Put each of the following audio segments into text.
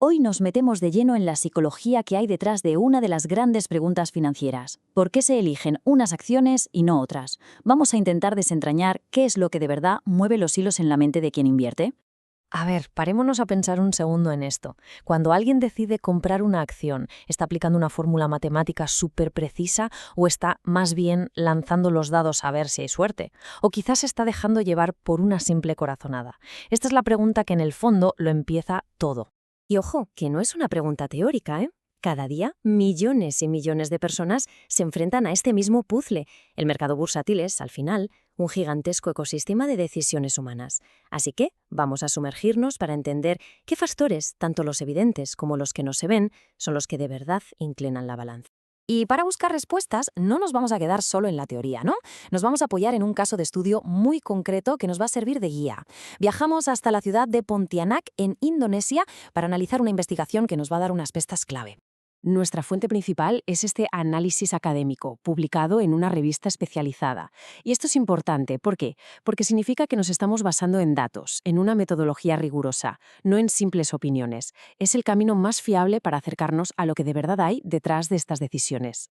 Hoy nos metemos de lleno en la psicología que hay detrás de una de las grandes preguntas financieras. ¿Por qué se eligen unas acciones y no otras? Vamos a intentar desentrañar qué es lo que de verdad mueve los hilos en la mente de quien invierte. A ver, parémonos a pensar un segundo en esto. Cuando alguien decide comprar una acción, ¿está aplicando una fórmula matemática súper precisa o está más bien lanzando los dados a ver si hay suerte? O quizás se está dejando llevar por una simple corazonada. Esta es la pregunta que en el fondo lo empieza todo. Y ojo, que no es una pregunta teórica, ¿eh? Cada día, millones y millones de personas se enfrentan a este mismo puzzle. El mercado bursátil es, al final, un gigantesco ecosistema de decisiones humanas. Así que vamos a sumergirnos para entender qué factores, tanto los evidentes como los que no se ven, son los que de verdad inclinan la balanza. Y para buscar respuestas no nos vamos a quedar solo en la teoría, ¿no? Nos vamos a apoyar en un caso de estudio muy concreto que nos va a servir de guía. Viajamos hasta la ciudad de Pontianak, en Indonesia, para analizar una investigación que nos va a dar unas pistas clave. Nuestra fuente principal es este análisis académico, publicado en una revista especializada. Y esto es importante, ¿por qué? Porque significa que nos estamos basando en datos, en una metodología rigurosa, no en simples opiniones. Es el camino más fiable para acercarnos a lo que de verdad hay detrás de estas decisiones.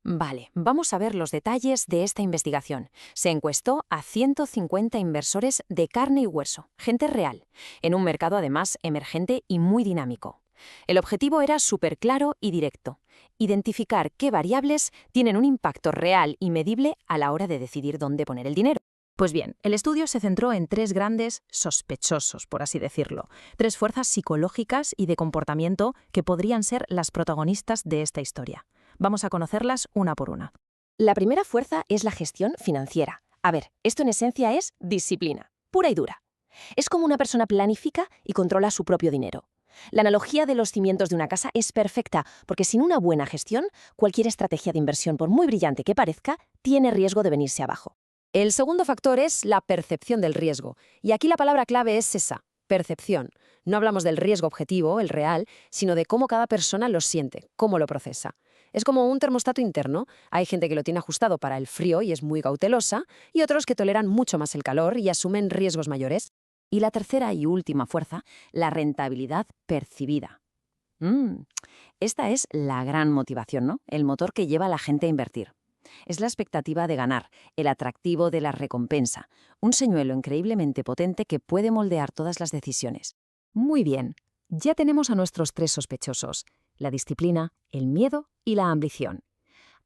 Vale, vamos a ver los detalles de esta investigación. Se encuestó a 150 inversores de carne y hueso, gente real, en un mercado además emergente y muy dinámico. El objetivo era súper claro y directo: identificar qué variables tienen un impacto real y medible a la hora de decidir dónde poner el dinero. Pues bien, el estudio se centró en tres grandes sospechosos, por así decirlo, tres fuerzas psicológicas y de comportamiento que podrían ser las protagonistas de esta historia. Vamos a conocerlas una por una. La primera fuerza es la gestión financiera. A ver, esto en esencia es disciplina, pura y dura. Es como una persona planifica y controla su propio dinero. La analogía de los cimientos de una casa es perfecta, porque sin una buena gestión, cualquier estrategia de inversión, por muy brillante que parezca, tiene riesgo de venirse abajo. El segundo factor es la percepción del riesgo. Y aquí la palabra clave es esa, percepción. No hablamos del riesgo objetivo, el real, sino de cómo cada persona lo siente, cómo lo procesa. Es como un termostato interno. Hay gente que lo tiene ajustado para el frío y es muy cautelosa, y otros que toleran mucho más el calor y asumen riesgos mayores. Y la tercera y última fuerza, la rentabilidad percibida. Esta es la gran motivación, ¿no? El motor que lleva a la gente a invertir. Es la expectativa de ganar, el atractivo de la recompensa, un señuelo increíblemente potente que puede moldear todas las decisiones. Muy bien, ya tenemos a nuestros tres sospechosos: la disciplina, el miedo y la ambición.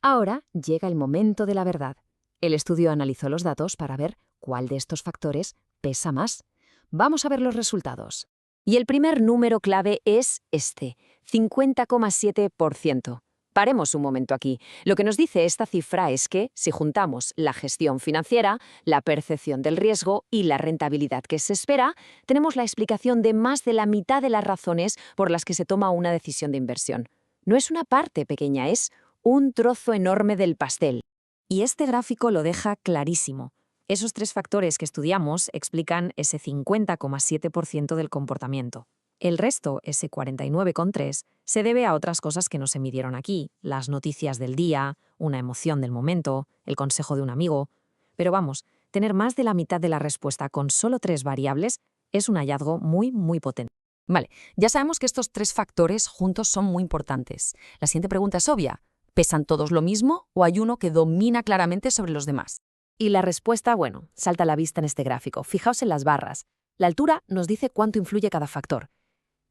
Ahora llega el momento de la verdad. El estudio analizó los datos para ver cuál de estos factores pesa más. Vamos a ver los resultados. Y el primer número clave es este, 50,7%. Paremos un momento aquí. Lo que nos dice esta cifra es que, si juntamos la gestión financiera, la percepción del riesgo y la rentabilidad que se espera, tenemos la explicación de más de la mitad de las razones por las que se toma una decisión de inversión. No es una parte pequeña, es un trozo enorme del pastel. Y este gráfico lo deja clarísimo. Esos tres factores que estudiamos explican ese 50,7% del comportamiento. El resto, ese 49,3%, se debe a otras cosas que no se midieron aquí: las noticias del día, una emoción del momento, el consejo de un amigo. Pero vamos, tener más de la mitad de la respuesta con solo tres variables es un hallazgo muy, muy potente. Vale, ya sabemos que estos tres factores juntos son muy importantes. La siguiente pregunta es obvia: ¿pesan todos lo mismo o hay uno que domina claramente sobre los demás? Y la respuesta, bueno, salta a la vista en este gráfico. Fijaos en las barras. La altura nos dice cuánto influye cada factor.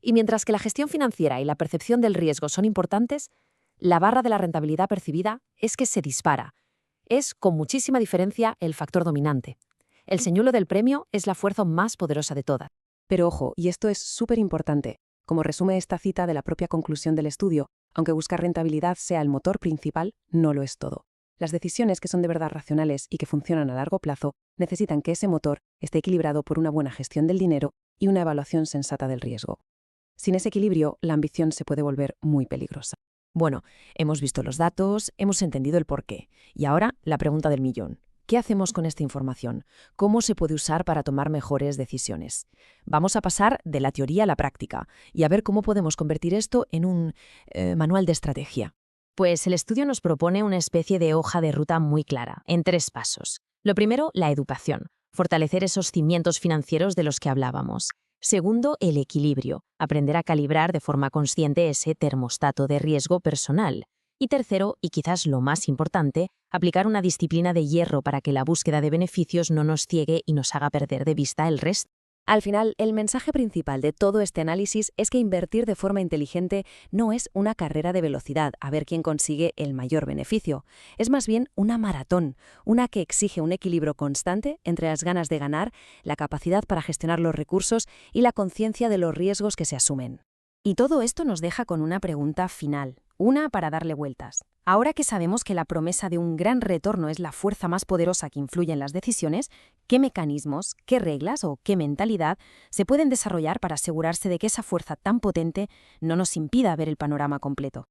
Y mientras que la gestión financiera y la percepción del riesgo son importantes, la barra de la rentabilidad percibida es que se dispara. Es, con muchísima diferencia, el factor dominante. El señuelo del premio es la fuerza más poderosa de todas. Pero ojo, y esto es súper importante, como resume esta cita de la propia conclusión del estudio, aunque buscar rentabilidad sea el motor principal, no lo es todo. Las decisiones que son de verdad racionales y que funcionan a largo plazo necesitan que ese motor esté equilibrado por una buena gestión del dinero y una evaluación sensata del riesgo. Sin ese equilibrio, la ambición se puede volver muy peligrosa. Bueno, hemos visto los datos, hemos entendido el porqué. Y ahora, la pregunta del millón. ¿Qué hacemos con esta información? ¿Cómo se puede usar para tomar mejores decisiones? Vamos a pasar de la teoría a la práctica y a ver cómo podemos convertir esto en un manual de estrategia. Pues el estudio nos propone una especie de hoja de ruta muy clara, en 3 pasos. Lo primero, la educación. Fortalecer esos cimientos financieros de los que hablábamos. Segundo, el equilibrio, aprender a calibrar de forma consciente ese termostato de riesgo personal. Y tercero, y quizás lo más importante, aplicar una disciplina de hierro para que la búsqueda de beneficios no nos ciegue y nos haga perder de vista el resto. Al final, el mensaje principal de todo este análisis es que invertir de forma inteligente no es una carrera de velocidad a ver quién consigue el mayor beneficio. Es más bien una maratón, una que exige un equilibrio constante entre las ganas de ganar, la capacidad para gestionar los recursos y la conciencia de los riesgos que se asumen. Y todo esto nos deja con una pregunta final, una para darle vueltas. Ahora que sabemos que la promesa de un gran retorno es la fuerza más poderosa que influye en las decisiones, ¿qué mecanismos, qué reglas o qué mentalidad se pueden desarrollar para asegurarse de que esa fuerza tan potente no nos impida ver el panorama completo?